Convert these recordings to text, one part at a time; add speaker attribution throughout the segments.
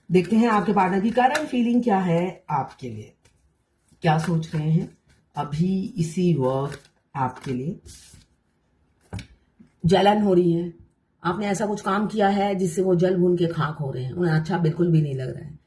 Speaker 1: देखते हैं आपके पार्टनर की करंट फीलिंग क्या है आपके लिए, क्या सोच रहे हैं अभी इसी वक्त आपके लिए। जलन हो रही है, आपने ऐसा कुछ काम किया है जिससे वो जल भून के खाक हो रहे हैं, उन्हें अच्छा बिल्कुल भी नहीं लग रहा है।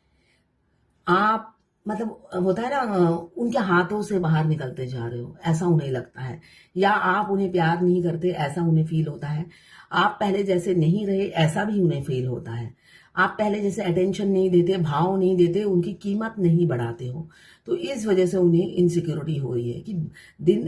Speaker 1: आप मतलब होता है ना, उनके हाथों से बाहर निकलते जा रहे हो ऐसा उन्हें लगता है, या आप उन्हें प्यार नहीं करते ऐसा उन्हें फील होता है। आप पहले जैसे नहीं रहे ऐसा भी उन्हें फील होता है। आप पहले जैसे अटेंशन नहीं देते, भाव नहीं देते, उनकी कीमत नहीं बढ़ाते हो। तो इस वजह से उन्हें इनसिक्योरिटी हो रही है कि दिन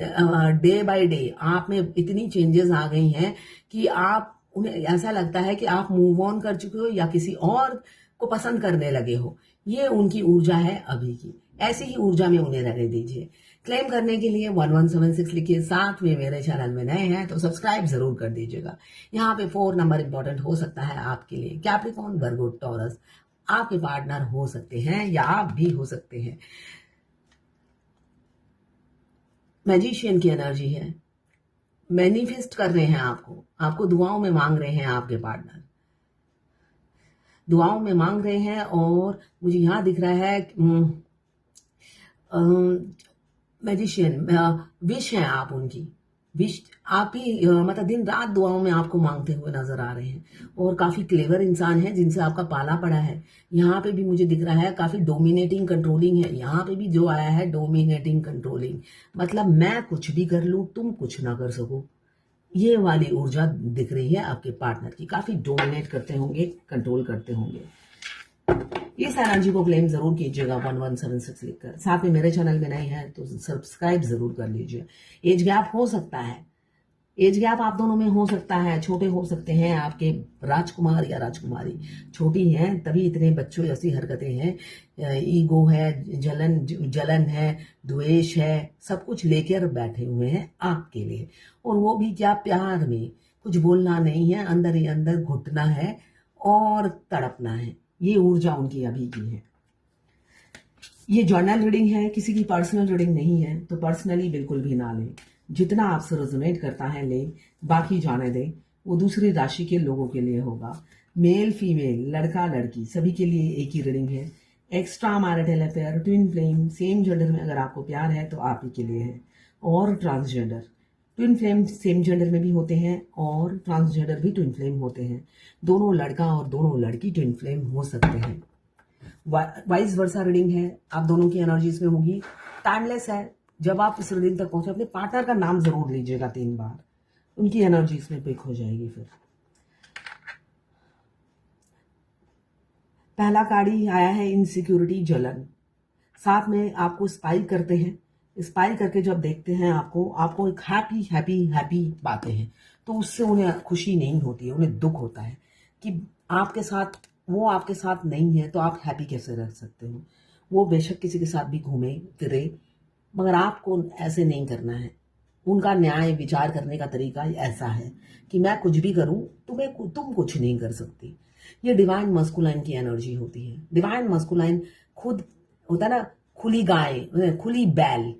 Speaker 1: डे बाय डे आप में इतनी चेंजेस आ गई हैं कि आप उन्हें ऐसा लगता है कि आप मूव ऑन कर चुके हो या किसी और को पसंद करने लगे हो। ये उनकी ऊर्जा है अभी की, ऐसी ही ऊर्जा में उन्हें रहने दीजिए। क्लेम करने के लिए 1176 लिखिए। साथ में मेरे चैनल में नए हैं तो सब्सक्राइब जरूर कर दीजिएगा। यहाँ पे 4 नंबर इंपॉर्टेंट हो सकता है आपके लिए। कैप्रिकॉर्न, वर्गो, टॉरस आपके पार्टनर हो सकते हैं या आप भी हो सकते हैं। मैजिशियन की एनर्जी है, मैनिफेस्ट कर रहे हैं आपको दुआओं में मांग रहे हैं। आपके पार्टनर दुआओं में मांग रहे हैं और मुझे यहाँ दिख रहा है मैजिशियन विश है आप उनकी, विश आप ही मतलब दिन रात दुआओं में आपको मांगते हुए नजर आ रहे हैं। और काफी क्लेवर इंसान है जिनसे आपका पाला पड़ा है। यहाँ पे भी मुझे दिख रहा है काफी डोमिनेटिंग कंट्रोलिंग है। यहाँ पे भी जो आया है डोमिनेटिंग कंट्रोलिंग, मतलब मैं कुछ भी कर लूं तुम कुछ ना कर सको, ये वाली ऊर्जा दिख रही है आपके पार्टनर की। काफी डोमिनेट करते होंगे, कंट्रोल करते होंगे। इस एनर्जी को क्लेम जरूर कीजिएगा 1176 लिखकर। साथ में मेरे चैनल में नए हैं तो सब्सक्राइब जरूर कर लीजिए। एज गैप हो सकता है, एज गैप आप दोनों में हो सकता है। छोटे हो सकते हैं आपके राजकुमार या राजकुमारी, छोटी हैं तभी इतने बच्चों जैसी हरकतें हैं। ईगो है, जलन है, द्वेष है, सब कुछ लेकर बैठे हुए हैं आपके लिए। और वो भी क्या, प्यार में कुछ बोलना नहीं है, अंदर ही अंदर घुटना है और तड़पना है। ये ऊर्जा उनकी अभी की है। ये जर्नल रीडिंग है, किसी की पर्सनल रीडिंग नहीं है, तो पर्सनली बिल्कुल भी ना लें। जितना आपसे रेजोनेट करता है ले, बाकी जाने दें। वो दूसरी राशि के लोगों के लिए होगा। मेल फीमेल, लड़का लड़की सभी के लिए एक ही रीडिंग है। Extra marital affair, twin flame, same gender में अगर आपको प्यार है तो आप ही के लिए है। और transgender, twin flame same gender में भी होते हैं और ट्रांसजेंडर भी ट्विन फ्लेम होते हैं। दोनों लड़का और दोनों लड़की ट्विन फ्लेम हो सकते हैं। वाइस वर्सा रीडिंग है, आप दोनों की एनर्जीज में होगी। टाइमलेस है। जब आप इस रीडिंग तक पहुंचे अपने पार्टनर का नाम जरूर लीजिएगा 3 बार, उनकी एनर्जीज में पिक हो जाएगी। फिर पहला कार्ड ही आया है इनसिक्योरिटी, जलन। साथ में आपको स्पाई करते हैं। स्पाई करके जब देखते हैं आपको एक हैप्पी हैप्पी हैप्पी बातें हैं, तो उससे उन्हें खुशी नहीं होती है, उन्हें दुख होता है कि आपके साथ वो आपके साथ नहीं है तो आप हैप्पी कैसे रह सकते हो। वो बेशक किसी के साथ भी घूमे फिरे, मगर आपको ऐसे नहीं करना है। उनका न्याय विचार करने का तरीका ऐसा है कि मैं कुछ भी करूं तुम कुछ नहीं कर सकती। ये डिवाइन मस्कुलाइन की एनर्जी होती है। डिवाइन मस्कुलाइन खुद होता है ना, खुली गाय, खुली बैल,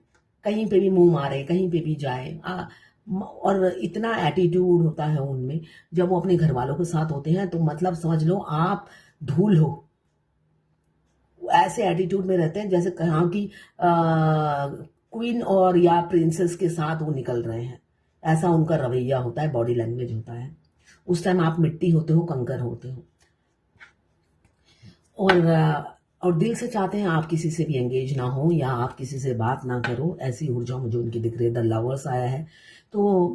Speaker 1: कहीं पे भी मुंह मारे, कहीं पे भी जाए। और इतना एटीट्यूड होता है उनमें। जब वो अपने घर वालों के साथ होते हैं तो मतलब समझ लो आप धूल हो। ऐसे एटीट्यूड में रहते हैं जैसे कहाँ की क्वीन और या प्रिंसेस के साथ वो निकल रहे हैं। ऐसा उनका रवैया होता है, बॉडी लैंग्वेज होता है। उस टाइम आप मिट्टी होते हो, कंकर होते हो। और दिल से चाहते हैं आप किसी से भी एंगेज ना हो या आप किसी से बात ना करो। ऐसी ऊर्जा मुझे उनकी दिख रही है। द लवर्स आया है तो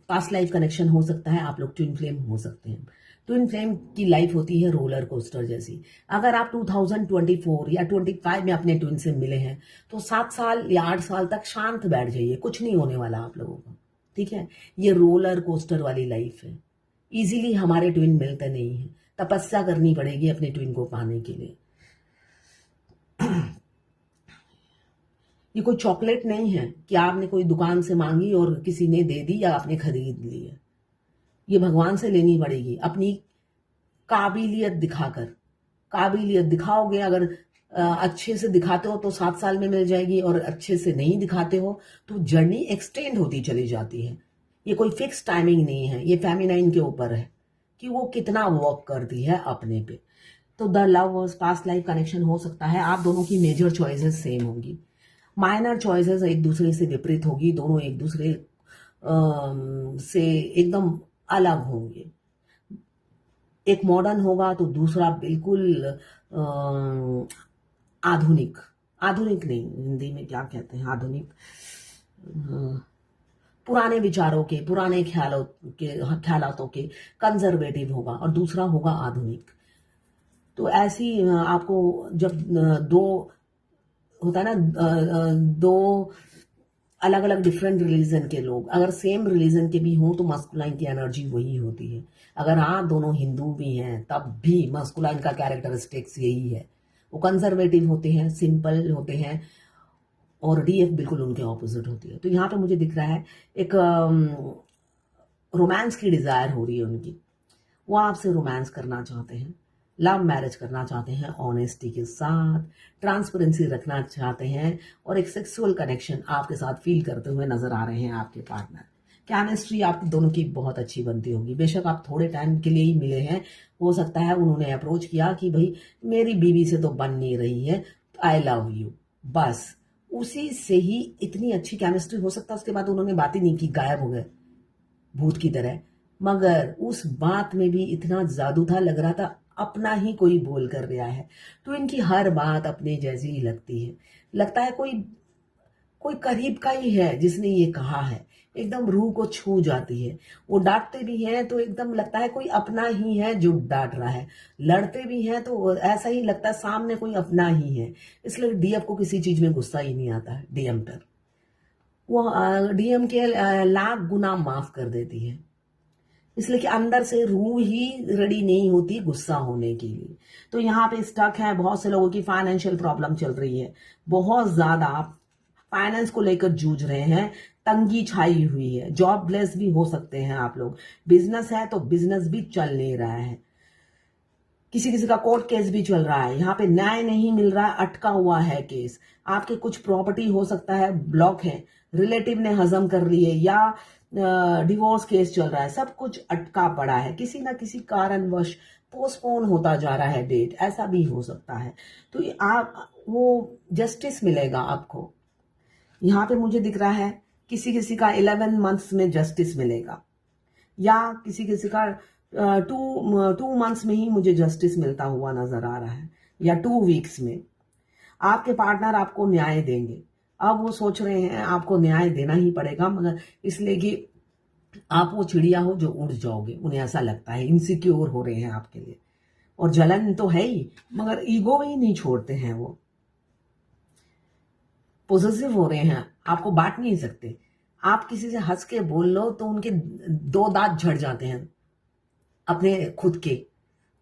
Speaker 1: पास्ट लाइफ कनेक्शन हो सकता है। आप लोग ट्विन फ्लेम हो सकते हैं। ट्विन फ्लेम की लाइफ होती है रोलर कोस्टर जैसी। अगर आप 2024 या 25 में अपने ट्विन से मिले हैं तो 7 साल या 8 साल तक शांत बैठ जाइए, कुछ नहीं होने वाला आप लोगों को, ठीक है। ये रोलर कोस्टर वाली लाइफ है। इजीली हमारे ट्विन मिलते नहीं है, तपस्या करनी पड़ेगी अपने ट्विन को पाने के लिए। ये कोई चॉकलेट नहीं है कि आपने कोई दुकान से मांगी और किसी ने दे दी या आपने खरीद ली है। ये भगवान से लेनी पड़ेगी अपनी काबिलियत दिखाकर। काबिलियत दिखाओगे, अगर अच्छे से दिखाते हो तो 7 साल में मिल जाएगी, और अच्छे से नहीं दिखाते हो तो जर्नी एक्सटेंड होती चली जाती है। ये कोई फिक्स टाइमिंग नहीं है। ये फेमिनाइन के ऊपर है कि वो कितना वर्क करती है अपने पे। तो the love past life connection हो सकता है। आप दोनों की मेजर चॉइसेस सेम होंगी, माइनर चॉइसेस एक दूसरे से विपरीत होगी, दोनों एक दूसरे से एकदम अलग होंगे। एक मॉडर्न होगा तो दूसरा बिल्कुल आधुनिक, आधुनिक नहीं, हिंदी में क्या कहते हैं आधुनिक, पुराने विचारों के, पुराने ख्यालातों के कंजर्वेटिव होगा, और दूसरा होगा आधुनिक। तो ऐसी आपको जब दो होता है ना, दो अलग अलग डिफरेंट रिलीजन के लोग अगर सेम रिलीजन के भी हों तो मस्कुलाइन की एनर्जी वही होती है। अगर आप दोनों हिंदू भी हैं तब भी मस्कुलाइन का कैरेक्टरिस्टिक्स यही है, वो कंजर्वेटिव होते हैं, सिंपल होते हैं, और डीएफ बिल्कुल उनके ऑपोजिट होती है। तो यहाँ पे मुझे दिख रहा है एक रोमांस की डिजायर हो रही है उनकी, वो आपसे रोमांस करना चाहते हैं, लव मैरिज करना चाहते हैं, ऑनेस्टी के साथ ट्रांसपेरेंसी रखना चाहते हैं, और एक सेक्सुअल कनेक्शन आपके साथ फील करते हुए नजर आ रहे हैं आपके पार्टनर। केमिस्ट्री आप दोनों की बहुत अच्छी बनती होगी। बेशक आप थोड़े टाइम के लिए ही मिले हैं, हो सकता है उन्होंने अप्रोच किया कि भाई मेरी बीवी से तो बन नहीं रही है, आई लव यू, बस उसी से ही इतनी अच्छी केमिस्ट्री हो सकता है उसके बाद उन्होंने बात ही नहीं की, गायब हो गए भूत की तरह। मगर उस बात में भी इतना जादू था, लग रहा था अपना ही कोई बोल कर रहा है। तो इनकी हर बात अपने जैसी ही लगती है, लगता है कोई कोई करीब का ही है जिसने ये कहा है, एकदम रूह को छू जाती है। वो डांटते भी हैं तो एकदम लगता है कोई अपना ही है जो डांट रहा है, लड़ते भी हैं तो ऐसा ही लगता है सामने कोई अपना ही है। इसलिए डीएफ को किसी चीज में गुस्सा ही नहीं आता है डीएम पर, वो डीएम के लाख गुना माफ कर देती है, इसलिए कि अंदर से रूह ही रेडी नहीं होती गुस्सा होने के लिए। तो यहाँ पे स्टक है, बहुत से लोगों की फाइनेंशियल प्रॉब्लम चल रही है, बहुत ज्यादा फाइनेंस को लेकर जूझ रहे हैं, तंगी छाई हुई है, जॉबलेस भी हो सकते हैं आप लोग, बिजनेस है तो बिजनेस भी चल नहीं रहा है, किसी किसी का कोर्ट केस भी चल रहा है, यहाँ पे न्याय नहीं मिल रहा है, अटका हुआ है केस, आपके कुछ प्रॉपर्टी हो सकता है ब्लॉक है, रिलेटिव ने हजम कर लिए, या डिवोर्स केस चल रहा है, सब कुछ अटका पड़ा है, किसी ना किसी कारणवश पोस्टपोन होता जा रहा है डेट, ऐसा भी हो सकता है। तो आप वो जस्टिस मिलेगा आपको। यहाँ पे मुझे दिख रहा है किसी किसी का 11 मंथ्स में जस्टिस मिलेगा, या किसी किसी का 2 मंथ्स में ही मुझे जस्टिस मिलता हुआ नजर आ रहा है, या 2 वीक्स में आपके पार्टनर आपको न्याय देंगे। अब वो सोच रहे हैं आपको न्याय देना ही पड़ेगा, मगर इसलिए कि आप वो चिड़िया हो जो उड़ जाओगे, उन्हें ऐसा लगता है, इनसिक्योर हो रहे हैं आपके लिए, और जलन तो है ही मगर ईगो ही नहीं छोड़ते हैं, वो पॉजिटिव हो रहे हैं, आपको बांट नहीं सकते। आप किसी से हंस के बोल लो तो उनके 2 दांत झड़ जाते हैं अपने खुद के,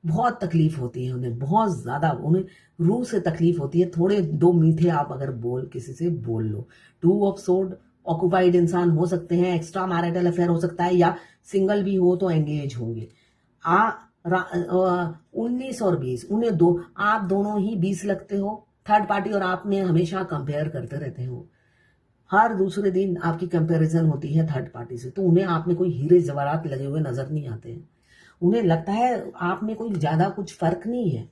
Speaker 1: बहुत तकलीफ होती है उन्हें, बहुत ज्यादा उन्हें रूह से तकलीफ होती है। थोड़े 2 मीठे आप अगर किसी से बोल लो, 2 ऑफ सोर्ड ऑक्युपाइड इंसान हो सकते हैं, एक्स्ट्रा मैरिटल अफेयर हो सकता है, या सिंगल भी हो तो एंगेज होंगे। 19 और 20, उन्हें आप दोनों ही 20 लगते हो, थर्ड पार्टी और आप में हमेशा कंपेयर करते रहते हो, हर दूसरे दिन आपकी कंपैरिजन होती है थर्ड पार्टी से, तो उन्हें आप में कोई हीरे जवाहरात लगे हुए नजर नहीं आते हैं, उन्हें लगता है आप में कोई ज्यादा कुछ फर्क नहीं है,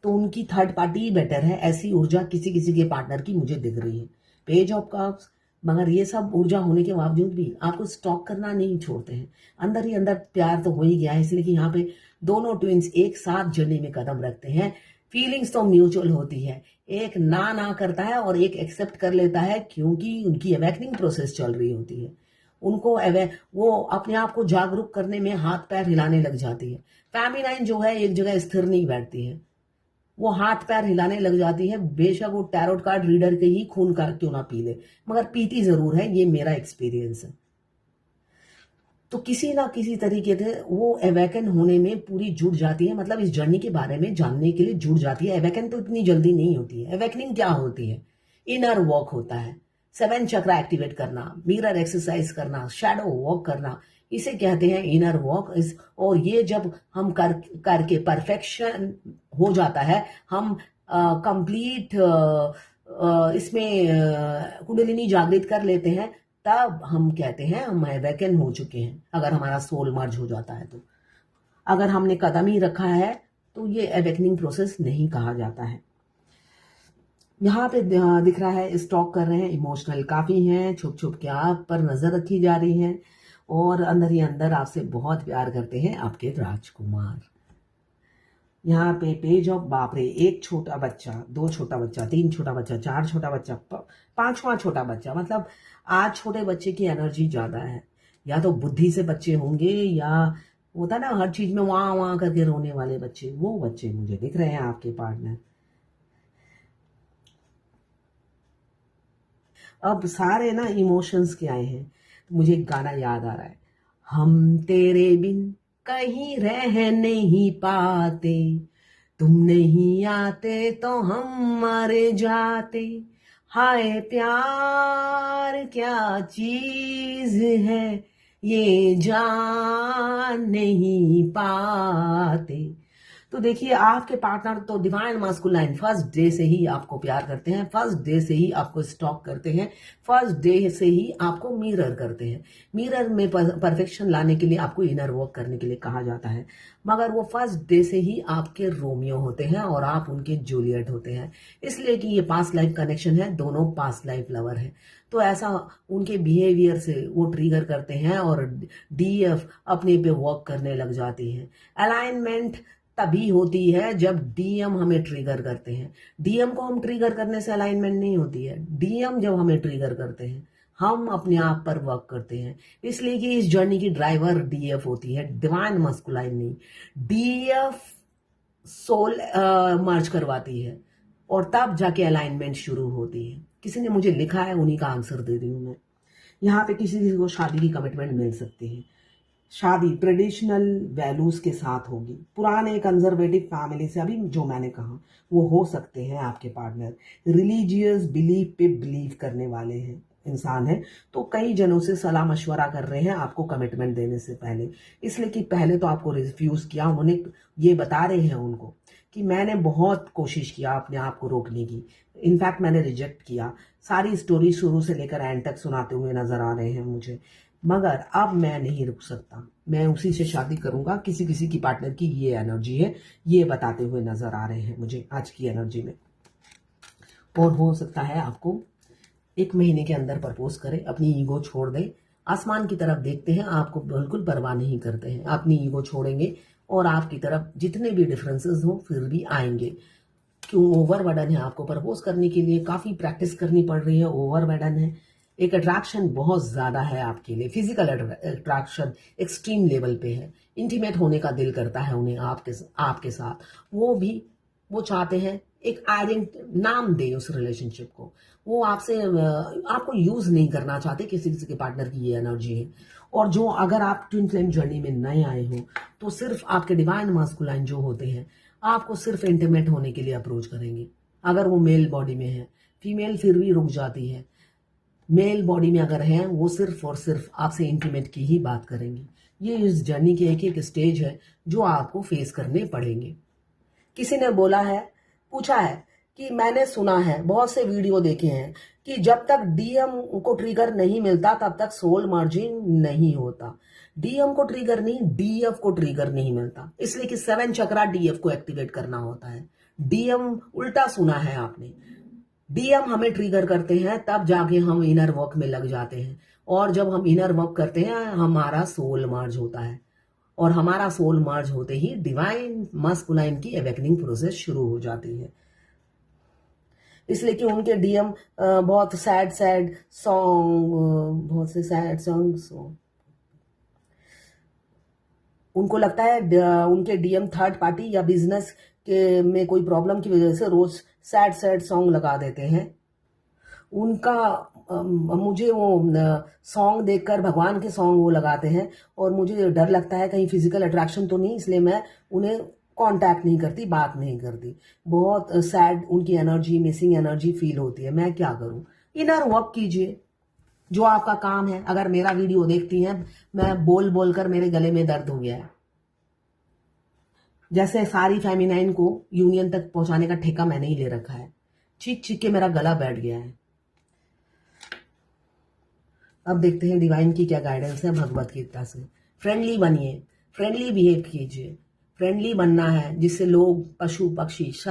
Speaker 1: तो उनकी थर्ड पार्टी ही बेटर है। ऐसी ऊर्जा किसी किसी के पार्टनर की मुझे दिख रही है, पेज ऑफ कप्स। मगर ये सब ऊर्जा होने के बावजूद भी आपको स्टॉक करना नहीं छोड़ते हैं, अंदर ही अंदर प्यार तो हो ही गया है, इसलिए कि यहाँ पे दोनों ट्विंस एक साथ जर्नी में कदम रखते हैं। फीलिंग्स तो म्यूचुअल होती है, एक ना करता है और एक एक्सेप्ट कर लेता है, क्योंकि उनकी अवेकनिंग प्रोसेस चल रही होती है, उनको वो अपने आप को जागरूक करने में हाथ पैर हिलाने लग जाती है। फेमिनाइन जो है एक जगह स्थिर नहीं बैठती है, वो हाथ पैर हिलाने लग जाती है, बेशक वो टैरोट कार्ड रीडर के ही खून का क्यों ना पी ले, मगर पीती जरूर है, ये मेरा एक्सपीरियंस है। तो किसी ना किसी तरीके से वो अवेकन होने में पूरी जुड़ जाती है, मतलब इस जर्नी के बारे में जानने के लिए जुड़ जाती है। अवेकन तो इतनी जल्दी नहीं होती है, अवेकनिंग क्या होती है, इनर वॉक होता है, 7 चक्र एक्टिवेट करना, मिरर एक्सरसाइज करना, शैडो वॉक करना, इसे कहते हैं इनर वॉक। और ये जब हम करके परफेक्शन हो जाता है, हम कंप्लीट इसमें कुंडलिनी जागृत कर लेते हैं, तब हम कहते हैं हम अवेकन हो चुके हैं। अगर हमारा सोल मर्ज हो जाता है तो, अगर हमने कदम ही रखा है तो ये अवेकनिंग प्रोसेस नहीं कहा जाता है। यहाँ पे दिख रहा है स्टॉक कर रहे हैं, इमोशनल काफ़ी हैं, छुप छुप के आप पर नज़र रखी जा रही है और अंदर ही अंदर आपसे बहुत प्यार करते हैं आपके राजकुमार। यहाँ पे पेज ऑफ बाप रे, एक छोटा बच्चा, दो छोटा बच्चा, तीन छोटा बच्चा, चार छोटा बच्चा, पांचवा छोटा बच्चा, मतलब आज छोटे बच्चे की एनर्जी ज़्यादा है। या तो बुद्धि से बच्चे होंगे या होता है ना हर चीज़ में वहाँ वहाँ करके रोने वाले बच्चे, वो बच्चे मुझे दिख रहे हैं आपके पार्टनर। अब सारे ना इमोशंस के आए हैं, तो मुझे एक गाना याद आ रहा है, हम तेरे बिन कहीं रह नहीं पाते, तुम नहीं आते तो हम मर जाते, हाय प्यार क्या चीज है ये जान नहीं पाते। तो देखिए आपके पार्टनर तो डिवाइन मास्कुलाइन फर्स्ट डे से ही आपको प्यार करते हैं, फर्स्ट डे से ही आपको स्टॉक करते हैं, फर्स्ट डे से ही आपको मिरर करते हैं। मिरर में परफेक्शन लाने के लिए आपको इनर वर्क करने के लिए कहा जाता है, मगर वो फर्स्ट डे से ही आपके रोमियो होते हैं और आप उनके जूलियट होते हैं, इसलिए कि ये पास्ट लाइफ कनेक्शन है, दोनों पास्ट लाइफ लवर हैं। तो ऐसा उनके बिहेवियर से वो ट्रिगर करते हैं और डीएफ अपने पे वर्क करने लग जाती है। अलाइनमेंट तभी होती है जब डीएम हमें ट्रिगर करते हैं। डीएम को हम ट्रिगर करने से अलाइनमेंट नहीं होती है, डीएम जब हमें ट्रिगर करते हैं हम अपने आप पर वर्क करते हैं। इसलिए कि इस जर्नी की ड्राइवर डीएफ होती है, डिवाइन मस्कुलाइन नहीं। डीएफ सोल मर्ज करवाती है और तब जाके अलाइनमेंट शुरू होती है। किसी ने मुझे लिखा है, उन्हीं का आंसर दे रही हूँ मैं। यहाँ पे किसी को शादी की कमिटमेंट मिल सकती है, शादी ट्रेडिशनल वैल्यूज के साथ होगी, पुराने कंजर्वेटिव फैमिली से, अभी जो मैंने कहा वो हो सकते हैं आपके पार्टनर। रिलीजियस बिलीफ पे बिलीव करने वाले हैं इंसान है, तो कई जनों से सलाह मशवरा कर रहे हैं आपको कमिटमेंट देने से पहले, इसलिए कि पहले तो आपको रिफ्यूज किया उन्होंने। ये बता रहे हैं उनको कि मैंने बहुत कोशिश किया अपने आप को रोकने की, इनफैक्ट मैंने रिजेक्ट किया, सारी स्टोरी शुरू से लेकर एंड तक सुनाते हुए नजर आ रहे हैं मुझे, मगर अब मैं नहीं रुक सकता, मैं उसी से शादी करूंगा। किसी किसी की पार्टनर की ये एनर्जी है, ये बताते हुए नजर आ रहे हैं मुझे आज की एनर्जी में। और हो सकता है आपको 1 महीने के अंदर प्रपोज करें, अपनी ईगो छोड़ दें, आसमान की तरफ देखते हैं, आपको बिल्कुल परवाह नहीं करते हैं, अपनी ईगो छोड़ेंगे और आपकी तरफ जितने भी डिफरेंसेस हो फिर भी आएंगे। क्यों? ओवरबर्डन है, आपको प्रपोज करने के लिए काफी प्रैक्टिस करनी पड़ रही है, ओवरबर्डन है, एक अट्रैक्शन बहुत ज्यादा है आपके लिए, फिजिकल अट्रैक्शन एक्सट्रीम लेवल पे है, इंटीमेट होने का दिल करता है उन्हें आपके साथ। वो चाहते हैं एक आइडेंट नाम दे उस रिलेशनशिप को, वो आपसे आपको यूज नहीं करना चाहते। किसी किसी के पार्टनर की ये एनर्जी है। और जो अगर आप ट्विन फ्लेम जर्नी में नए आए हो तो सिर्फ आपके डिवाइन मास्कुलाइन जो होते हैं आपको सिर्फ इंटीमेट होने के लिए अप्रोच करेंगे। अगर वो मेल बॉडी में है, फीमेल फिर भी रुक जाती है, मेल बॉडी में अगर हैं वो सिर्फ और सिर्फ आपसे इंटीमेट की ही बात करेंगे। ये इस जर्नी के एक एक स्टेज है जो आपको फेस करने पड़ेंगे। किसी ने बोला है, पूछा है कि मैंने सुना है, बहुत से वीडियो देखे हैं कि जब तक डीएम को ट्रिगर नहीं मिलता तब तक सोल मर्जिंग नहीं होता। डीएम को ट्रिगर नहीं, डीएफ को ट्रिगर नहीं मिलता, इसलिए कि 7 चक्रा डीएफ को एक्टिवेट करना होता है। डीएम उल्टा सुना है आपने, डीएम हमें ट्रिगर करते हैं तब जाके हम इनर वर्क में लग जाते हैं, और जब हम इनर वर्क करते हैं हमारा सोल मर्ज होता है, और हमारा सोल मर्ज होते ही डिवाइन मस्कुलाइन की अवेकनिंग प्रोसेस शुरू हो जाती है। इसलिए कि उनके डीएम बहुत सैड सॉन्ग, बहुत से सैड सॉन्ग्स, उनको लगता है उनके डीएम थर्ड पार्टी या बिजनेस के में कोई प्रॉब्लम की वजह से रोज सैड सॉन्ग लगा देते हैं। उनका मुझे वो सॉन्ग देखकर भगवान के सॉन्ग वो लगाते हैं और मुझे डर लगता है कहीं फिजिकल अट्रैक्शन तो नहीं, इसलिए मैं उन्हें कांटेक्ट नहीं करती, बात नहीं करती। बहुत सैड उनकी एनर्जी, मिसिंग एनर्जी फील होती है। मैं क्या करूं? इनर वर्क कीजिए, जो आपका काम है। अगर मेरा वीडियो देखती हैं, मैं बोल बोल कर मेरे गले में दर्द हो गया है, जैसे सारी फेमिनाइन को यूनियन तक पहुंचाने का ठेका मैंने ही ले रखा है, चीख चीख के मेरा गला बैठ गया है। अब देखते हैं डिवाइन की क्या गाइडेंस है भगवत गीता से। फ्रेंडली बनिए, फ्रेंडली बिहेव कीजिए, फ्रेंडली बनना है, जिससे लोग, पशु पक्षी सब